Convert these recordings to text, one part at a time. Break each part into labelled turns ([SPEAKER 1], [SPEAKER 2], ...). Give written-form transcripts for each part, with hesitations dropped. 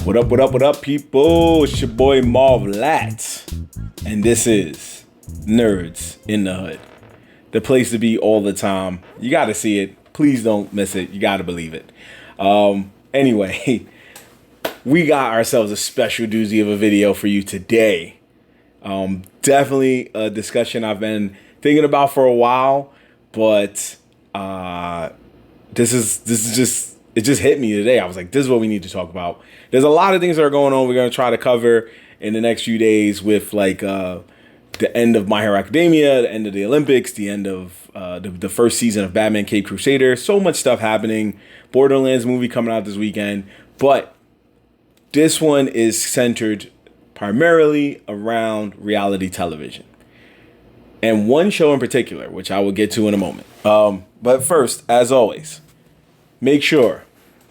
[SPEAKER 1] What up, people? It's your boy Marv, and this is Nerds in the Hood, the place to be all the time. You got to see it. Please don't miss it. You got to believe it. Anyway, we got ourselves a special doozy of a video for you today. Definitely a discussion I've been thinking about for a while, but this is just. It just hit me today. I was like, this is what we need to talk about. There's a lot of things that are going on we're going to try to cover in the next few days with like the end of My Hero Academia, the end of the Olympics, the end of the first season of Batman Caped Crusader. So much stuff happening. Borderlands movie coming out this weekend. But this one is centered primarily around reality television. And one show in particular, which I will get to in a moment. But first, as always, make sure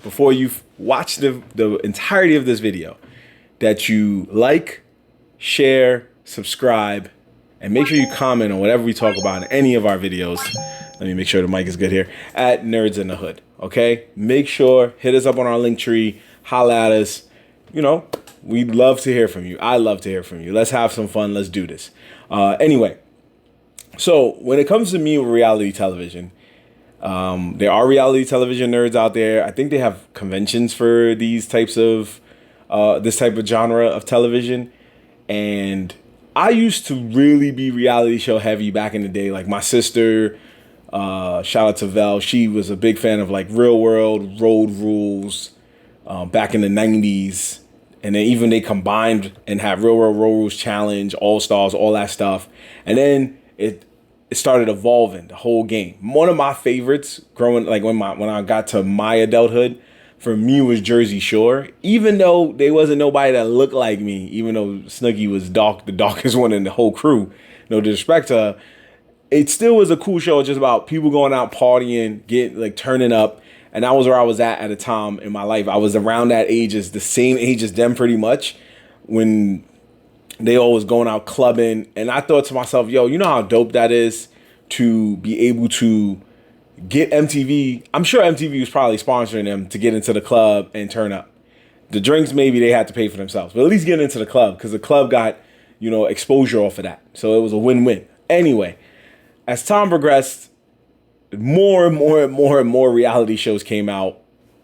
[SPEAKER 1] before you watch the entirety of this video that you like, share, subscribe, and make sure you comment on whatever we talk about in any of our videos. Let me make sure the mic is good here at Nerds in the Hood. Okay, make sure hit us up on our link tree, holla at us. You know, we'd love to hear from you. I love to hear from you. Let's have some fun. Let's do this. Anyway, so when it comes to me with reality television, there are reality television nerds out there. I think they have conventions for these types of this type of genre of television. And I used to really be reality show heavy back in the day. Like my sister, shout out to Vel. She was a big fan of like Real World, Road Rules back in the 90s. And then even they combined and had Real World, Road Rules Challenge, All Stars, all that stuff. And then it started evolving the whole game. One of my favorites growing, like when I got to my adulthood, for me was Jersey Shore. Even though there wasn't nobody that looked like me, even though Snooki was the darkest one in the whole crew, no disrespect to her, it still was a cool show. Just about people going out partying, getting like turning up, and that was where I was at a time in my life. I was around that age, as the same age as them, pretty much, when they all was going out clubbing. And I thought to myself, yo, you know how dope that is to be able to get MTV. I'm sure MTV was probably sponsoring them to get into the club and turn up. The drinks, maybe they had to pay for themselves, but at least get into the club because the club got, you know, exposure off of that. So it was a win-win. Anyway, as time progressed, more and more reality shows came out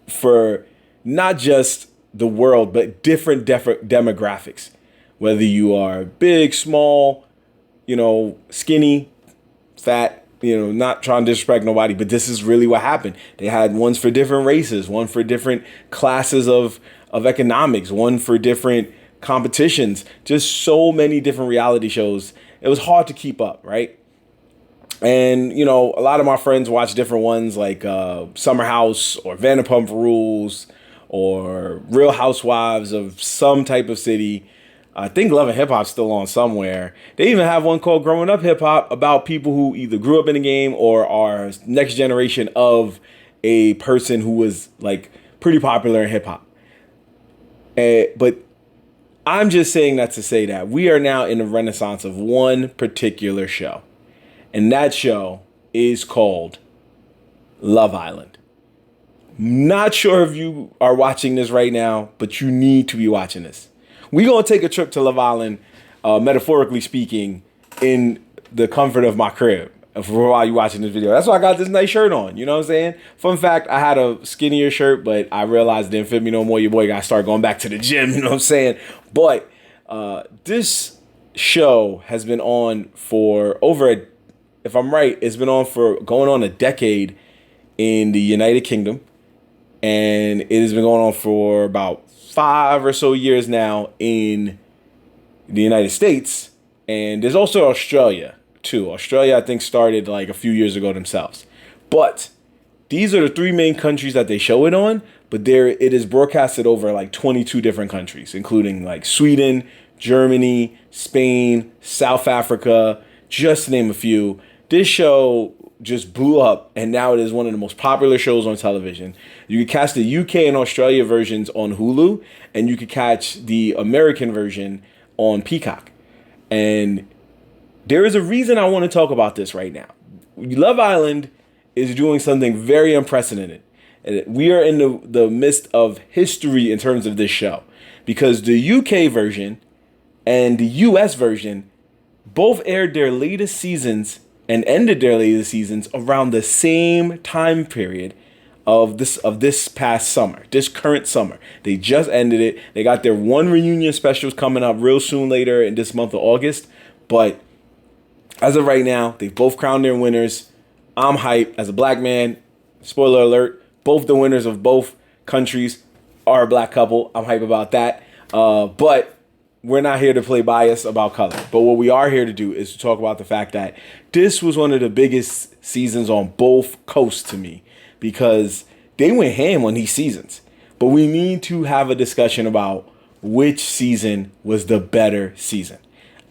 [SPEAKER 1] for not just the world, but different demographics. Whether you are big, small, you know, skinny, fat, you know, not trying to disrespect nobody, but this is really what happened. They had ones for different races, one for different classes of economics, one for different competitions, just so many different reality shows. It was hard to keep up, right? And, you know, a lot of my friends watch different ones like Summer House or Vanderpump Rules or Real Housewives of some type of city. I think Love and Hip Hop's still on somewhere. They even have one called Growing Up Hip Hop about people who either grew up in the game or are next generation of a person who was like pretty popular in hip hop. But I'm just saying that to say that we are now in the renaissance of one particular show. And that show is called Love Island. Not sure if you are watching this right now, but you need to be watching this. We're going to take a trip to Love Island, metaphorically speaking, in the comfort of my crib for while you're watching this video. That's why I got this nice shirt on. You know what I'm saying? Fun fact, I had a skinnier shirt, but I realized it didn't fit me no more. Your boy got to start going back to the gym. You know what I'm saying? But this show has been on for if I'm right, it's been on for going on a decade in the United Kingdom. And it has been going on for about 5 or so years now in the United States. And there's also Australia too. Australia, I think, started like a few years ago themselves. But these are the 3 main countries that they show it on. But it is broadcasted over like 22 different countries, including like Sweden, Germany, Spain, South Africa, just to name a few. This show just blew up, and now it is one of the most popular shows on television. You can catch the UK and Australia versions on Hulu, and you can catch the American version on Peacock. And There is a reason I want to talk about this right now. Love Island is doing something very unprecedented. And we are in the midst of history in terms of this show because the UK version and the US version both aired their latest seasons and ended their latest seasons around the same time period of this past summer, this current summer. They just ended it. They got their one reunion specials coming up real soon later in this month of August. But as of right now, they've both crowned their winners. I'm hyped as a black man. Spoiler alert, both the winners of both countries are a black couple. I'm hyped about that. But we're not here to play bias about color. But what we are here to do is to talk about the fact that this was one of the biggest seasons on both coasts to me because they went ham on these seasons. But we need to have a discussion about which season was the better season.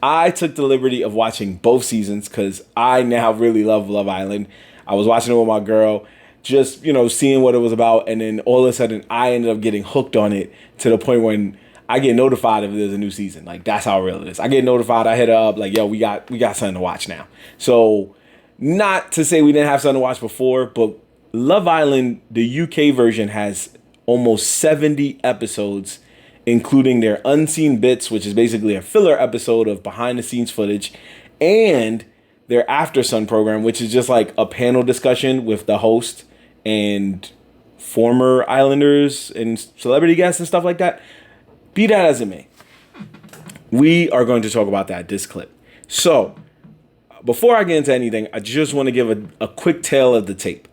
[SPEAKER 1] I took the liberty of watching both seasons because I now really love Love Island. I was watching it with my girl, just, seeing what it was about. And then all of a sudden, I ended up getting hooked on it to the point when I get notified if there's a new season. Like, that's how real it is. I get notified. I hit her up like, yo, we got something to watch now. So not to say we didn't have something to watch before, but Love Island, the UK version, has almost 70 episodes, including their unseen bits, which is basically a filler episode of behind the scenes footage, and their After Sun program, which is just like a panel discussion with the host and former Islanders and celebrity guests and stuff like that. Be that as it may, we are going to talk about that this clip. So before I get into anything, I just want to give a quick tale of the tape,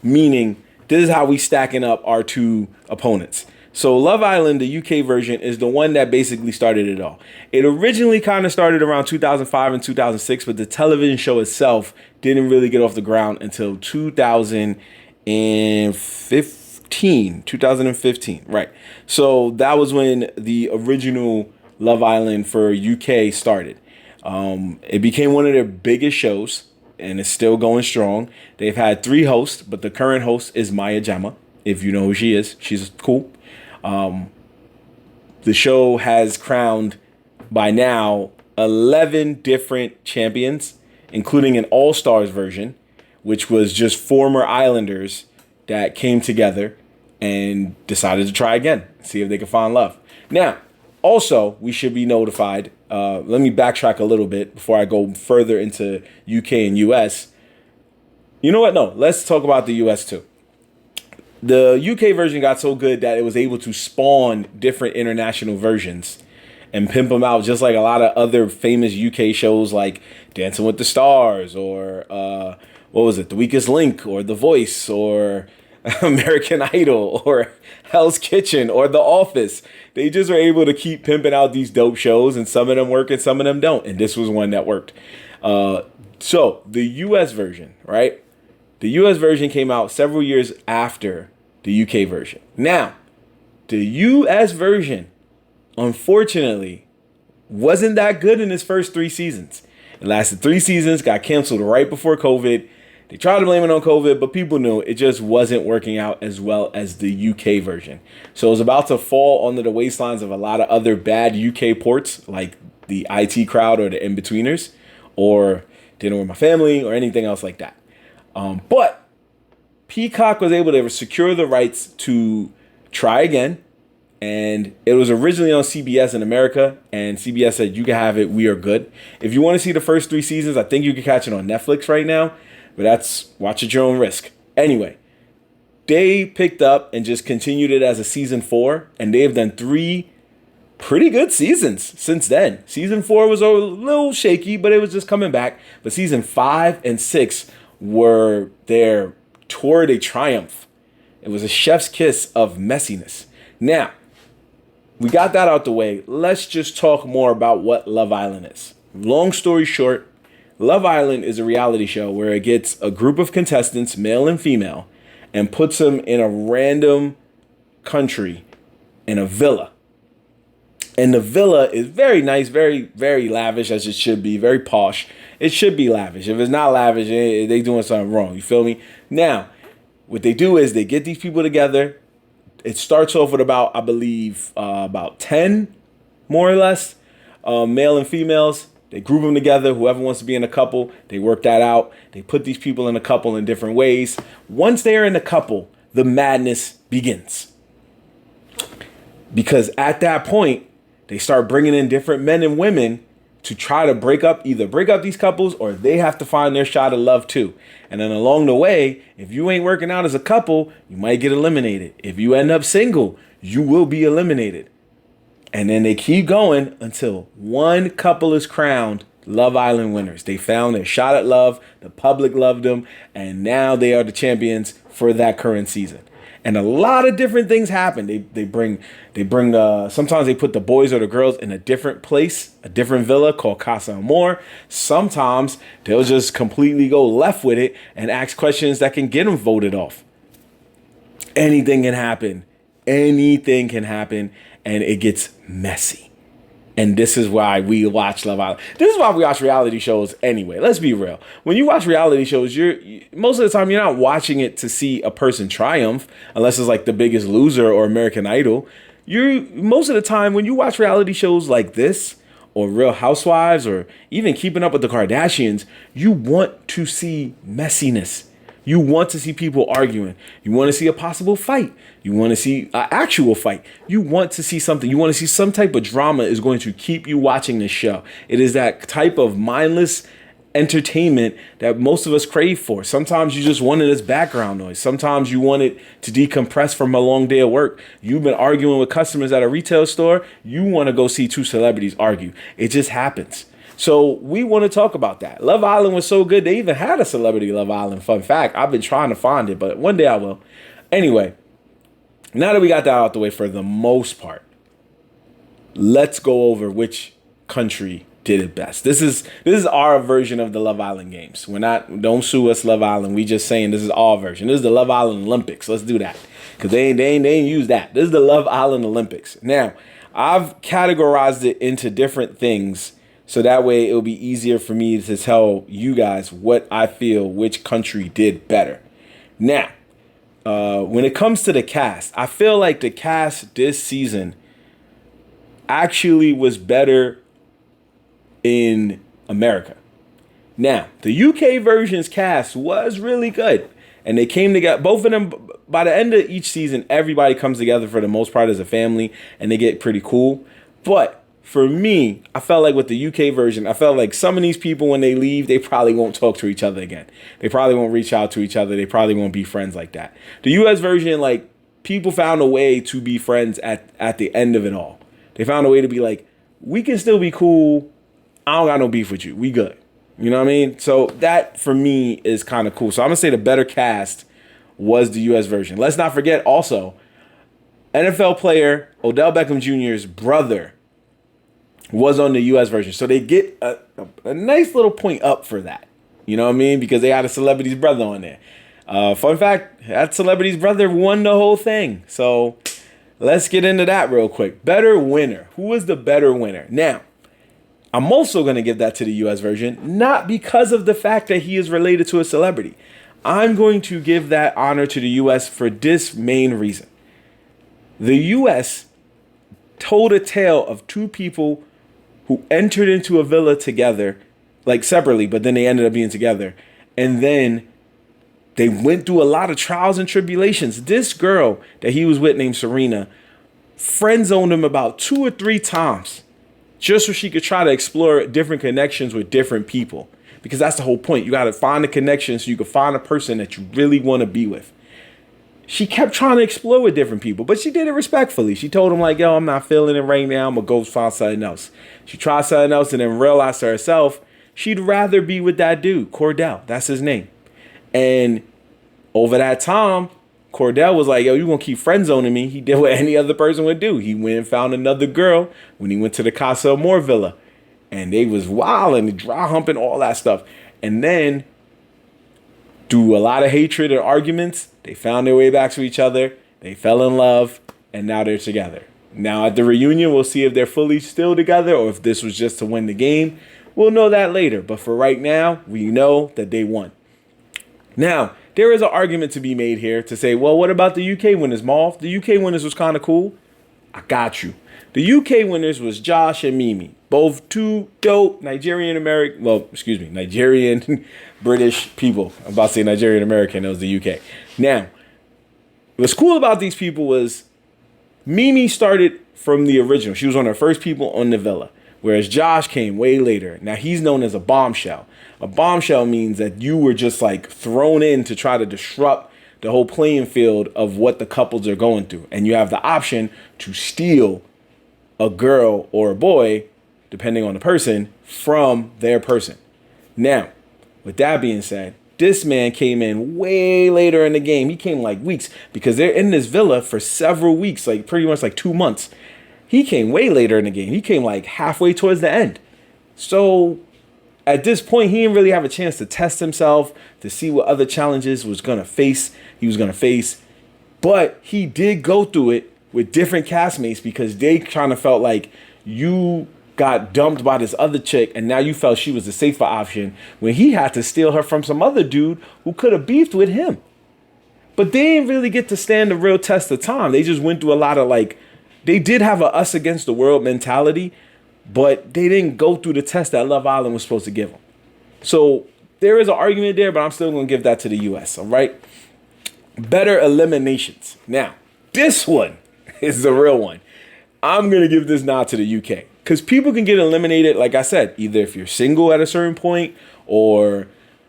[SPEAKER 1] meaning this is how we stacking up our two opponents. So Love Island, the UK version, is the one that basically started it all. It originally kind of started around 2005 and 2006, but the television show itself didn't really get off the ground until 2015, right? So that was when the original Love Island for UK started. It became one of their biggest shows, and it's still going strong. They've had 3 hosts, but the current host is Maya Jama. If you know who she is, she's cool. The show has crowned by now 11 different champions, including an all-stars version, which was just former Islanders that came together and decided to try again, see if they could find love. Now, also, we should be notified. Let me backtrack a little bit before I go further into UK and US. You know what? No, let's talk about the US too. The UK version got so good that it was able to spawn different international versions and pimp them out, just like a lot of other famous UK shows like Dancing with the Stars or what was it, The Weakest Link or The Voice or American Idol or Hell's Kitchen or The Office. They just were able to keep pimping out these dope shows, and some of them work and some of them don't. And this was one that worked. So the US version, right? The US version came out several years after the UK version. Now, the US version, unfortunately, wasn't that good in its first 3 seasons. It lasted 3 seasons, got canceled right before COVID. They tried to blame it on COVID, but people knew it just wasn't working out as well as the UK version. So it was about to fall under the waistlines of a lot of other bad UK ports, like the IT Crowd or the In-Betweeners, or Dinner with My Family, or anything else like that. But Peacock was able to secure the rights to try again. And it was originally on CBS in America. And CBS said, you can have it. We are good. If you want to see the first 3 seasons, I think you can catch it on Netflix right now. But that's watch at your own risk. Anyway, they picked up and just continued it as a season 4. And they have done 3 pretty good seasons since then. Season 4 was a little shaky, but it was just coming back. But season 5 and 6 were their tour de triumph. It was a chef's kiss of messiness. Now, we got that out the way. Let's just talk more about what Love Island is. Long story short, Love Island is a reality show where it gets a group of contestants, male and female, and puts them in a random country in a villa. And the villa is very nice, very, very lavish, as it should be, very posh. It should be lavish. If it's not lavish, they doing something wrong. You feel me? Now, what they do is they get these people together. It starts off with about 10, more or less, male and females. They group them together. Whoever wants to be in a couple, they work that out. They put these people in a couple in different ways. Once they're in a couple, the madness begins. Because at that point, they start bringing in different men and women to try to either break up these couples, or they have to find their shot of love too. And then along the way, if you ain't working out as a couple, you might get eliminated. If you end up single, you will be eliminated. And then they keep going until one couple is crowned Love Island winners. They found their shot at love. The public loved them. And now they are the champions for that current season. And a lot of different things happen. They bring sometimes they put the boys or the girls in a different place, a different villa called Casa Amor. Sometimes they'll just completely go left with it and ask questions that can get them voted off. Anything can happen. Anything can happen, and it gets messy. And this is why we watch Love Island. This is why we watch reality shows anyway. Let's be real. When you watch reality shows, most of the time you're not watching it to see a person triumph, unless it's like The Biggest Loser or American Idol. Most of the time when you watch reality shows like this, or Real Housewives, or even Keeping Up with the Kardashians, you want to see messiness. You want to see people arguing. You want to see a possible fight. You want to see an actual fight. You want to see something. You want to see some type of drama is going to keep you watching this show. It is that type of mindless entertainment that most of us crave for. Sometimes you just want it as background noise. Sometimes you want it to decompress from a long day of work. You've been arguing with customers at a retail store. You want to go see two celebrities argue. It just happens. So we want to talk about that. Love Island was so good. They even had a Celebrity Love Island. Fun fact, I've been trying to find it, but one day I will. Anyway, now that we got that out the way for the most part, let's go over which country did it best. This is our version of the Love Island games. Don't sue us, Love Island. We just saying this is our version. This is the Love Island Olympics. Let's do that. Because they ain't use that. This is the Love Island Olympics. Now, I've categorized it into different things, so that way it'll be easier for me to tell you guys what I feel which country did better. Now, when it comes to the cast, I feel like the cast this season actually was better in America. Now, the UK version's cast was really good. And they came together, both of them, by the end of each season, everybody comes together for the most part as a family, and they get pretty cool. But for me, I felt like with the UK version, I felt like some of these people, when they leave, they probably won't talk to each other again. They probably won't reach out to each other. They probably won't be friends like that. The US version, like, people found a way to be friends at the end of it all. They found a way to be like, we can still be cool. I don't got no beef with you. We good. You know what I mean? So that, for me, is kind of cool. So I'm going to say the better cast was the US version. Let's not forget also, NFL player Odell Beckham Jr.'s brother was on the US version. So they get a nice little point up for that. You know what I mean? Because they had a celebrity's brother on there. Fun fact, that celebrity's brother won the whole thing. So let's get into that real quick. Better winner. Who was the better winner? Now, I'm also going to give that to the US version, not because of the fact that he is related to a celebrity. I'm going to give that honor to the US for this main reason. The US told a tale of two people who entered into a villa together, like separately, but then they ended up being together. And then they went through a lot of trials and tribulations. This girl that he was with named Serena friend-zoned him about 2 or 3 times just so she could try to explore different connections with different people. Because that's the whole point. You got to find a connection so you can find a person that you really want to be with. She kept trying to explore with different people, but she did it respectfully. She told him like, yo, I'm not feeling it right now. I'm going to go find something else. She tried something else and then realized to herself, she'd rather be with that dude, Cordell. That's his name. And over that time, Cordell was like, yo, you going to keep friend zoning me. He did what any other person would do. He went and found another girl when he went to the Casa Amor villa. And they was wilding, dry humping, all that stuff. And then, through a lot of hatred and arguments, they found their way back to each other. They fell in love, and now they're together. Now, at the reunion, we'll see if they're fully still together or if this was just to win the game. We'll know that later. But for right now, we know that they won. Now, there is an argument to be made here to say, well, what about the UK winners, Marv? The UK winners was kind of cool. I got you. The UK winners was Josh and Mimi, both two dope Nigerian British people. I'm about to say Nigerian American, that was the UK. Now, what's cool about these people was Mimi started from the original. She was one of the first people on the villa, whereas Josh came way later. Now, he's known as a bombshell. A bombshell means that you were just like thrown in to try to disrupt the whole playing field of what the couples are going through. And you have the option to steal a girl or a boy, depending on the person, from their person. Now, with that being said, this man came in way later in the game. He came like weeks because they're in this villa for several weeks, like pretty much like 2 months. He came way later in the game. He came like halfway towards the end. So at this point, he didn't really have a chance to test himself, to see what other challenges he was going to face. But he did go through it with different castmates because they kind of felt like you got dumped by this other chick and now you felt she was the safer option when he had to steal her from some other dude who could have beefed with him. But they didn't really get to stand the real test of time. They just went through a lot of they did have a us against the world mentality, but they didn't go through the test that Love Island was supposed to give them. So there is an argument there, but I'm still going to give that to the US, all right? Better eliminations. Now, this one is the real one. I'm going to give this nod to the UK because people can get eliminated, like I said, either if you're single at a certain point or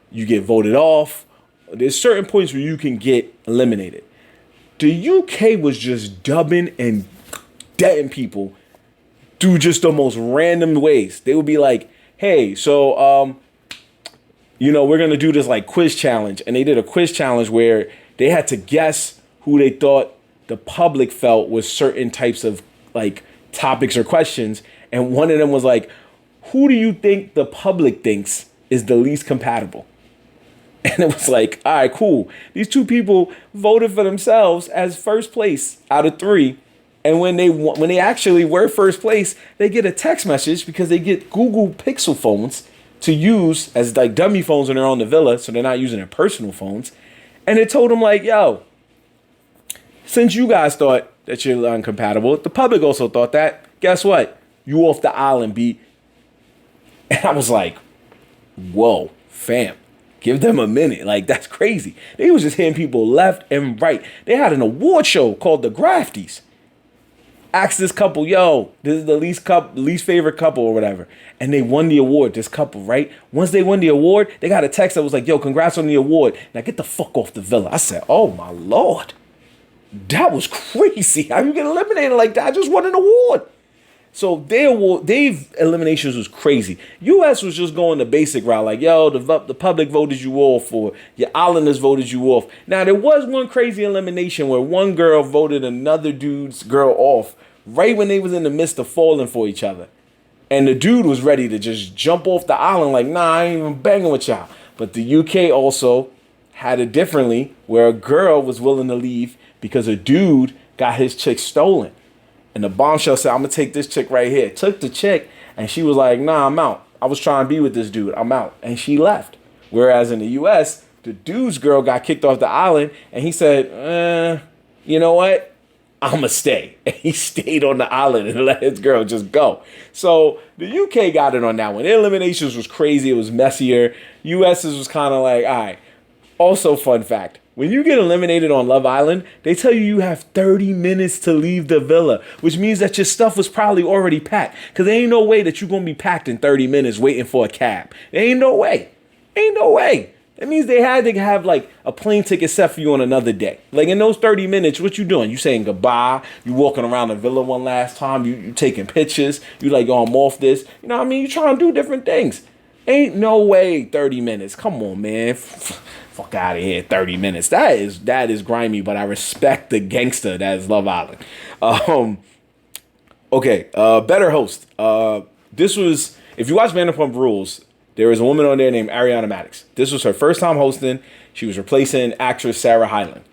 [SPEAKER 1] you get voted off. There's certain points where you can get eliminated. The UK was just dubbing and deading people through just the most random ways. They would be like, hey, so, we're going to do this like quiz challenge. And they did a quiz challenge where they had to guess who they thought the public felt was certain types of like topics or questions. And one of them was like, who do you think the public thinks is the least compatible? And it was like, all right, cool. These two people voted for themselves as first place out of 3. And when they actually were first place, they get a text message because they get Google Pixel phones to use as like dummy phones when they're on the villa. So they're not using their personal phones. And it told them like, yo, since you guys thought that you're incompatible, the public also thought that. Guess what? You off the island, B. And I was like, whoa, fam. Give them a minute. Like, that's crazy. They was just hitting people left and right. They had an award show called The Grafties. Asked this couple, yo, this is the least favorite couple or whatever. And they won the award, this couple, right? Once they won the award, they got a text that was like, yo, congrats on the award. Now get the fuck off the villa. I said, oh my Lord. That was crazy. How you get eliminated like that? I just won an award. So they've eliminations was crazy. US was just going the basic route, like, yo, the public voted you off, or your islanders voted you off. Now, there was one crazy elimination where one girl voted another dude's girl off right when they was in the midst of falling for each other. And the dude was ready to just jump off the island like, nah, I ain't even banging with y'all. But the UK also had it differently, where a girl was willing to leave because a dude got his chick stolen. And the bombshell said, I'm going to take this chick right here. Took the chick, and she was like, nah, I'm out. I was trying to be with this dude. I'm out. And she left. Whereas in the U.S., the dude's girl got kicked off the island, and he said, you know what? I'm going to stay. And he stayed on the island and let his girl just go. So the UK got it on that one. Their eliminations was crazy. It was messier. US's was kind of like, all right. Also, fun fact. When you get eliminated on Love Island, they tell you have 30 minutes to leave the villa, which means that your stuff was probably already packed. Because there ain't no way that you're going to be packed in 30 minutes waiting for a cab. There ain't no way. Ain't no way. That means they had to have like a plane ticket set for you on another day. Like in those 30 minutes, what you doing? You saying goodbye. You walking around the villa one last time. You taking pictures. You like, oh, I'm off this. You know what I mean? You trying to do different things. Ain't no way 30 minutes. Come on, man. Fuck out of here, 30 minutes. That is grimy, but I respect the gangster that is Love Island. Okay, better host. This was, if you watch Vanderpump Rules, there was a woman on there named Ariana Madix. This was her first time hosting. She was replacing actress Sarah Hyland.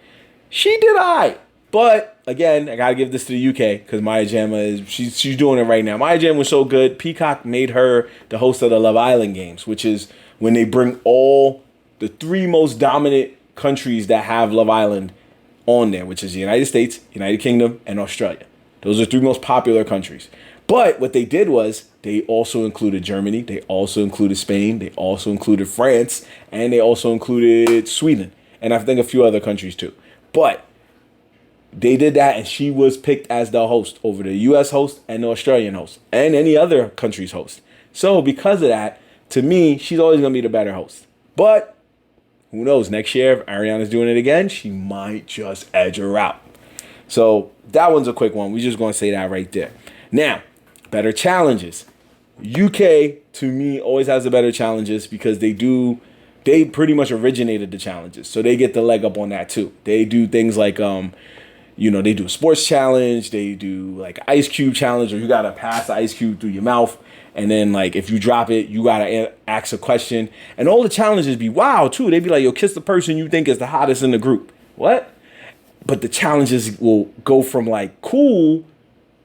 [SPEAKER 1] She did all right, but again, I gotta give this to the UK because Maya Jama she's doing it right now. Maya Jama was so good. Peacock made her the host of the Love Island games, which is when they bring all the 3 most dominant countries that have Love Island on there, which is the United States, United Kingdom, and Australia. Those are three most popular countries. But what they did was they also included Germany, they also included Spain, they also included France, and they also included Sweden, and I think a few other countries too. But they did that, and she was picked as the host over the U.S. host and the Australian host and any other country's host. So because of that, to me, she's always going to be the better host. But who knows? Next year, if Ariana's doing it again, she might just edge her out. So that one's a quick one. We're just going to say that right there. Now, better challenges. UK, to me, always has the better challenges because they pretty much originated the challenges. So they get the leg up on that too. They do things like, they do a sports challenge. They do like ice cube challenge, or you got to pass the ice cube through your mouth. And then, like, if you drop it, you got to ask a question. And all the challenges be wild, too. They be like, yo, kiss the person you think is the hottest in the group. What? But the challenges will go from, like, cool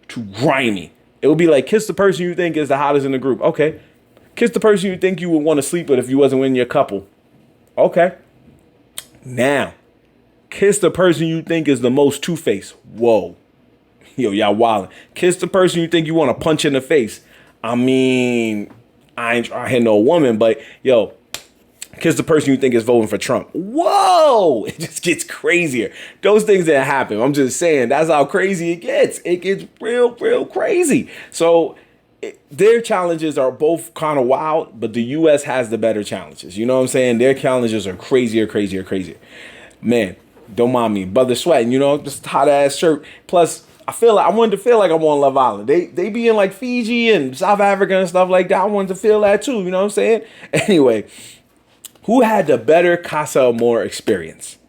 [SPEAKER 1] to grimy. It will be like, kiss the person you think is the hottest in the group. Okay. Kiss the person you think you would want to sleep with if you wasn't in your couple. Okay. Now, kiss the person you think is the most two-faced. Whoa. Yo, y'all wildin'. Kiss the person you think you want to punch in the face. I mean, I ain't trying to hit no woman, but yo, kiss the person you think is voting for Trump. Whoa, it just gets crazier. Those things that happen. I'm just saying, that's how crazy it gets. It gets real, real crazy. So their challenges are both kind of wild, but the U.S. has the better challenges. You know what I'm saying? Their challenges are crazier. Man, don't mind me. Brother sweating, just hot ass shirt. Plus, I wanted to feel like I'm on Love Island. They be in like Fiji and South Africa and stuff like that. I wanted to feel that too. You know what I'm saying? Anyway, who had the better Casa Amor experience?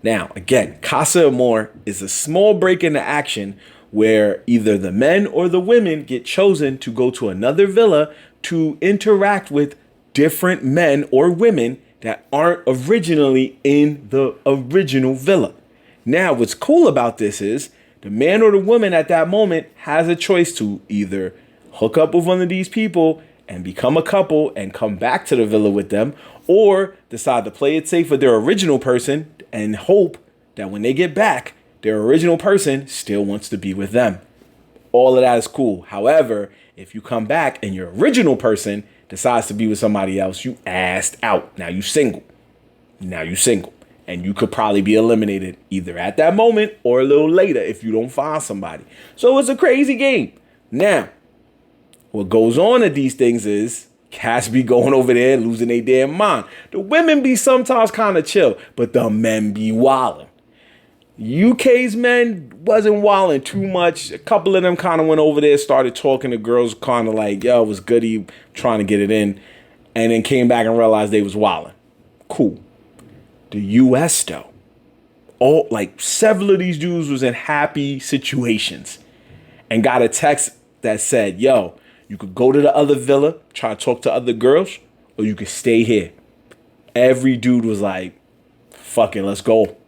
[SPEAKER 1] Now, again, Casa Amor is a small break in the action where either the men or the women get chosen to go to another villa to interact with different men or women that aren't originally in the original villa. Now, what's cool about this is the man or the woman at that moment has a choice to either hook up with one of these people and become a couple and come back to the villa with them, or decide to play it safe with their original person and hope that when they get back, their original person still wants to be with them. All of that is cool. However, if you come back and your original person decides to be with somebody else, you asked out. Now you single. And you could probably be eliminated either at that moment or a little later if you don't find somebody. So it's a crazy game. Now, what goes on at these things is cats be going over there losing their damn mind. The women be sometimes kind of chill, but the men be wilding. UK's men wasn't wilding too much. A couple of them kind of went over there, started talking to girls, kind of like, yo, it was goody, trying to get it in. And then came back and realized they was wilding. Cool. The U.S. though, several of these dudes was in happy situations and got a text that said, yo, you could go to the other villa, try to talk to other girls, or you could stay here. Every dude was like, fuck it, let's go.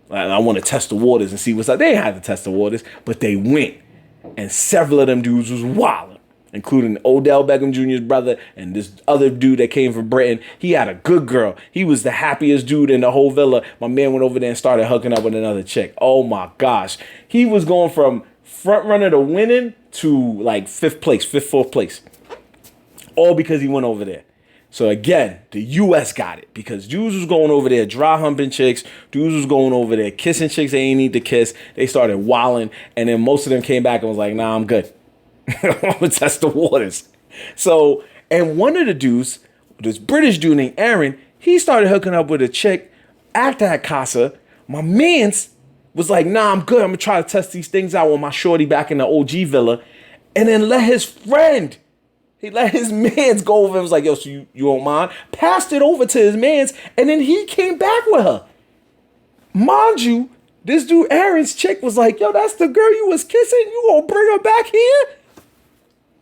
[SPEAKER 1] I want to test the waters and see what's up. They didn't have to test the waters, but they went. And several of them dudes was wild, including Odell Beckham Jr.'s brother and this other dude that came from Britain. He had a good girl. He was the happiest dude in the whole villa. My man went over there and started hooking up with another chick. Oh my gosh. He was going from front runner to winning to like fourth place. All because he went over there. So again, the U.S. got it because dudes was going over there dry humping chicks. Dudes was going over there kissing chicks they ain't need to kiss. They started wilding. And then most of them came back and was like, nah, I'm good. I'm gonna test the waters. So, and one of the dudes, this British dude named Aaron, he started hooking up with a chick at that Casa. My man's was like, nah, I'm good. I'm gonna try to test these things out with my shorty back in the OG villa. And then let his mans go over and was like, yo, so you don't mind? Passed it over to his mans, and then he came back with her. Mind you, this dude Aaron's chick was like, yo, that's the girl you was kissing? You gonna bring her back here?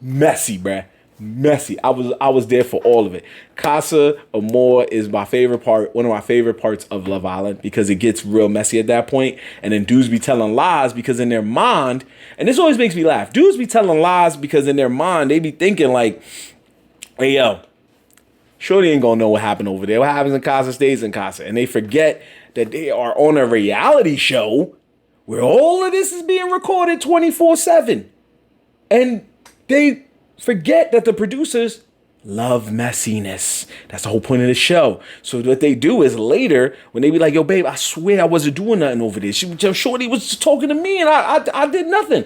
[SPEAKER 1] Messy, bruh. Messy. I was there for all of it. Casa Amor is my favorite part, one of my favorite parts of Love Island, because it gets real messy at that point. And then dudes be telling lies because in their mind, and this always makes me laugh, dudes be telling lies because in their mind, they be thinking like, hey, yo, shorty ain't gonna know what happened over there. What happens in Casa stays in Casa. And they forget that they are on a reality show where all of this is being recorded 24/7. And they forget that the producers love messiness. That's the whole point of the show. So what they do is later, when they be like, yo, babe, I swear I wasn't doing nothing over there. Shorty was just talking to me and I did nothing.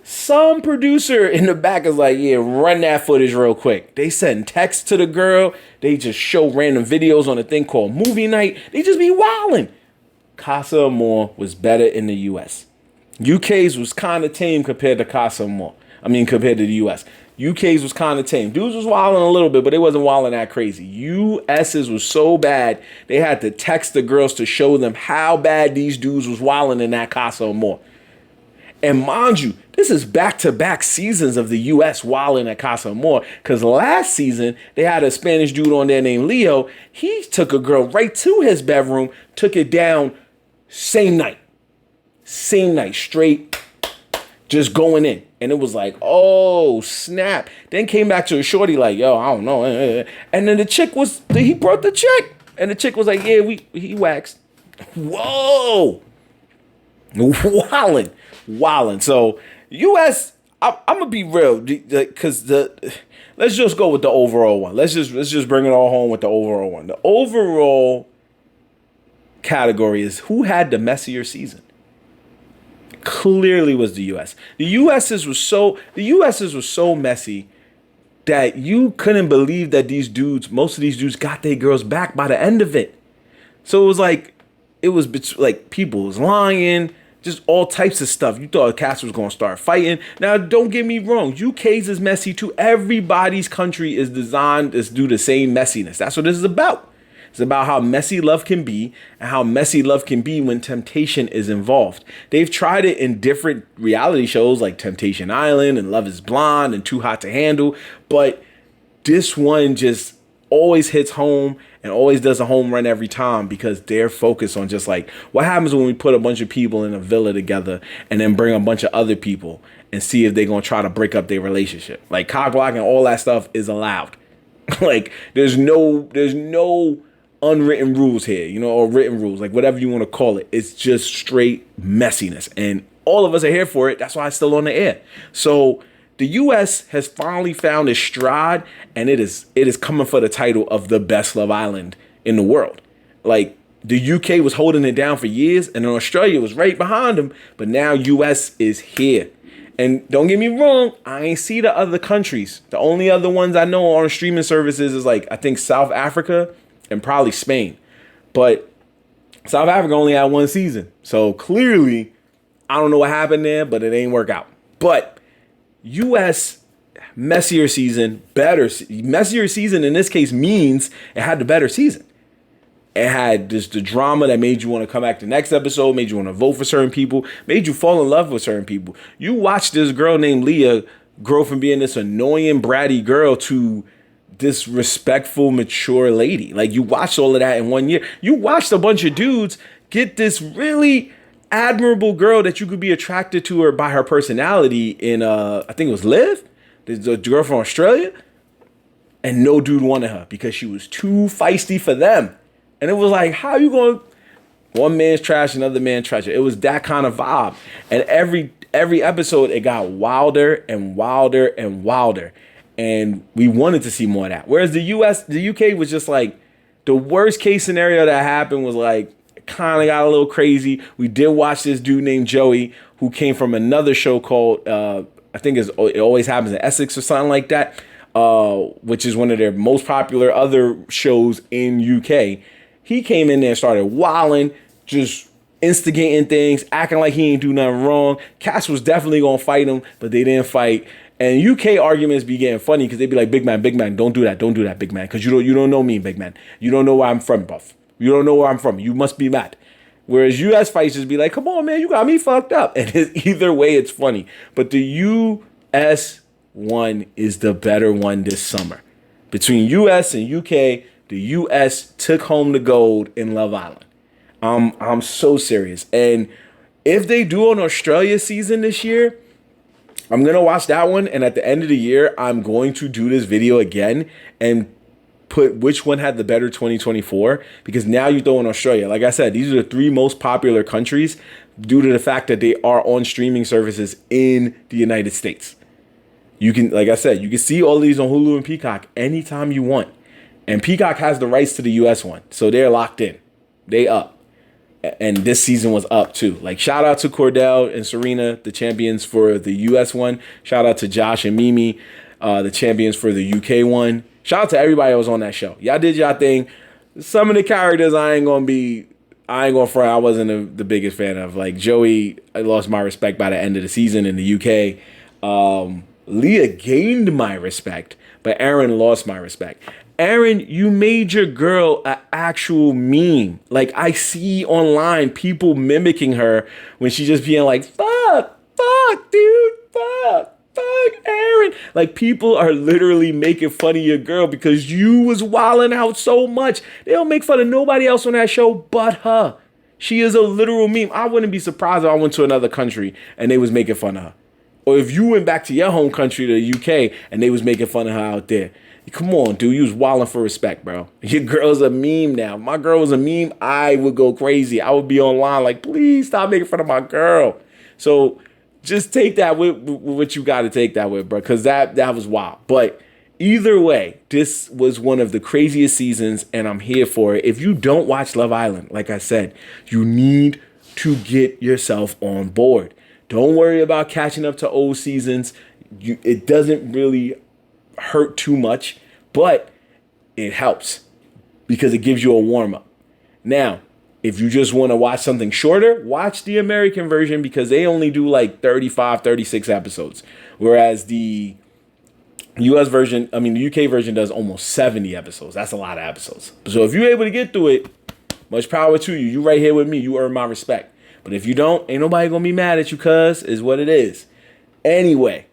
[SPEAKER 1] Some producer in the back is like, yeah, run that footage real quick. They send texts to the girl. They just show random videos on a thing called movie night. They just be wilding. Casa Amor was better in the U.S. UK's was kind of tame compared to Casa Amor. Compared to the U.S. UK's was kind of tame. Dudes was wilding a little bit, but they wasn't wilding that crazy. US's was so bad, they had to text the girls to show them how bad these dudes was wilding in that Casa Amor. And mind you, this is back-to-back seasons of the U.S. wilding at Casa Amor. Because last season, they had a Spanish dude on there named Leo. He took a girl right to his bedroom, took it down same night. Same night, straight, just going in. And it was like, oh, snap. Then came back to a shorty like, yo, I don't know. And then he brought the chick. And the chick was like, yeah, he waxed. Whoa. Wildin'. So, U.S., I'm gonna be real, because let's just go with the overall one. Let's just bring it all home with the overall one. The overall category is who had the messier season. Clearly was the U.S. The U.S.'s was so messy that you couldn't believe that most of these dudes got their girls back by the end of it. So it was like people was lying. Just all types of stuff. You thought Casa was going to start fighting. Now, don't get me wrong. UK's is messy too. Everybody's country is designed to do the same messiness. That's what this is about. It's about how messy love can be and how messy love can be when temptation is involved. They've tried it in different reality shows like Temptation Island and Love is Blind and Too Hot to Handle. But this one just always hits home and always does a home run every time because they're focused on just like what happens when we put a bunch of people in a villa together and then bring a bunch of other people and see if they're going to try to break up their relationship. Like cock block and all that stuff is allowed. Like there's no unwritten rules here, or written rules, like whatever you want to call it. It's just straight messiness. And all of us are here for it. That's why it's still on the air. So the U.S. has finally found its stride, and it is coming for the title of the best Love Island in the world. Like, the U.K. was holding it down for years, and then Australia was right behind them, but now U.S. is here. And don't get me wrong, I ain't see the other countries. The only other ones I know on streaming services is I think South Africa and probably Spain. But South Africa only had one season. So clearly, I don't know what happened there, but it ain't work out. But U.S. messier season in this case means it had the better season. It had the drama that made you want to come back to the next episode, made you want to vote for certain people, made you fall in love with certain people. You watched this girl named Leah grow from being this annoying, bratty girl to this respectful, mature lady. Like, you watched all of that in 1 year. You watched a bunch of dudes get this really admirable girl that you could be attracted to her by her personality in I think it was Liv, the girl from Australia, and no dude wanted her because she was too feisty for them. And it was like, how you going, one man's trash, another man's treasure. It was that kind of vibe. And every episode it got wilder and wilder and wilder. And we wanted to see more of that. Whereas the UK was just like, the worst case scenario that happened was like, kind of got a little crazy. We did watch this dude named Joey who came from another show called I think It Always Happens in Essex or something like that, which is one of their most popular other shows in UK. He came in there and started wilding, just instigating things, acting like he ain't do nothing wrong. Cass was definitely gonna fight him, but they didn't fight. And UK arguments be getting funny because they be like, big man, don't do that, big man, because you don't know me, big man. You don't know where I'm from, buff. You don't know where I'm from. You must be mad. Whereas US fights just be like, come on, man, you got me fucked up. And either way, it's funny. But the US one is the better one this summer. Between US and UK, the US took home the gold in Love Island. I'm so serious. And if they do an Australia season this year, I'm going to watch that one. And at the end of the year, I'm going to do this video again and put which one had the better 2024 because now you throw in Australia. Like I said, these are the 3 most popular countries due to the fact that they are on streaming services in the United States. You can, like I said, you can see all these on Hulu and Peacock anytime you want. And Peacock has the rights to the US one. So they're locked in. They up. And this season was up too. Like shout out to Cordell and Serena, the champions for the US one. Shout out to Josh and Mimi, the champions for the UK one. Shout out to everybody that was on that show. Y'all did y'all thing. Some of the characters I ain't gonna front. I wasn't the biggest fan of. Like Joey, I lost my respect by the end of the season in the UK. Leah gained my respect, but Aaron lost my respect. Aaron, you made your girl an actual meme. Like, I see online people mimicking her when she's just being like, fuck, dude, fuck, Aaron. Like, people are literally making fun of your girl because you was wilding out so much. They don't make fun of nobody else on that show but her. She is a literal meme. I wouldn't be surprised if I went to another country and they was making fun of her. Or if you went back to your home country, to the UK, and they was making fun of her out there. Come on, dude. You was wilding for respect, bro. Your girl's a meme now. If my girl was a meme, I would go crazy. I would be online like, please stop making fun of my girl. So just take that with what you got to take that with, bro, because that was wild. But either way, this was one of the craziest seasons, and I'm here for it. If you don't watch Love Island, like I said, you need to get yourself on board. Don't worry about catching up to old seasons. It doesn't really hurt too much, but it helps because it gives you a warm-up. Now, if you just want to watch something shorter, watch the American version because they only do like 35, 36 episodes. Whereas the US version, the UK version does almost 70 episodes. That's a lot of episodes. So if you're able to get through it, much power to you. You right here with me. You earn my respect. But if you don't, ain't nobody gonna be mad at you, cuz is what it is. Anyway,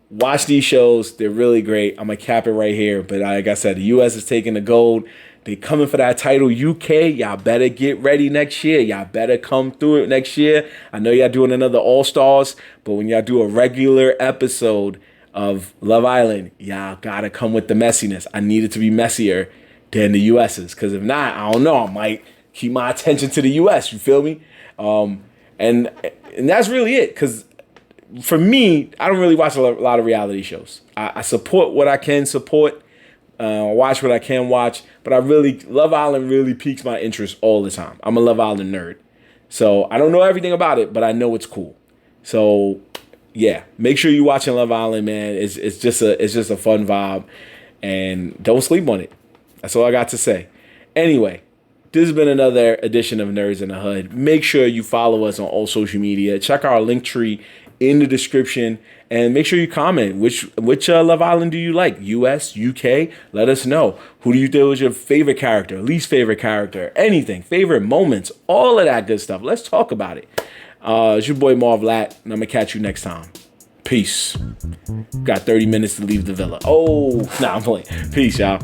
[SPEAKER 1] watch these shows. They're really great. I'm gonna cap it right here. But like I said, the US is taking the gold. They coming for that title. UK, y'all better get ready next year. Y'all better come through it next year. I know y'all doing another All-Stars, but when y'all do a regular episode of Love Island, y'all gotta come with the messiness. I need it to be messier than the US's. Because if not, I don't know. I might keep my attention to the US. You feel me? And that's really it. Because for me, I don't really watch a lot of reality shows. I support what I can support, watch what I can watch, but Love Island really piques my interest all the time. I'm a Love Island nerd. So I don't know everything about it, but I know it's cool. So yeah, make sure you're watching Love Island, man. It's just a fun vibe, and don't sleep on it. That's all I got to say. Anyway, this has been another edition of Nerds in the Hood. Make sure you follow us on all social media. Check our link tree in the description, and make sure you comment which Love Island do you like, US, UK. Let us know. Who do you think was your favorite character, least favorite character, anything, favorite moments, all of that good stuff. Let's talk about it. It's your boy Marv Lat, and I'm gonna catch you next time. Peace. Got 30 minutes to leave the villa. Oh, nah, I'm playing. Peace, y'all.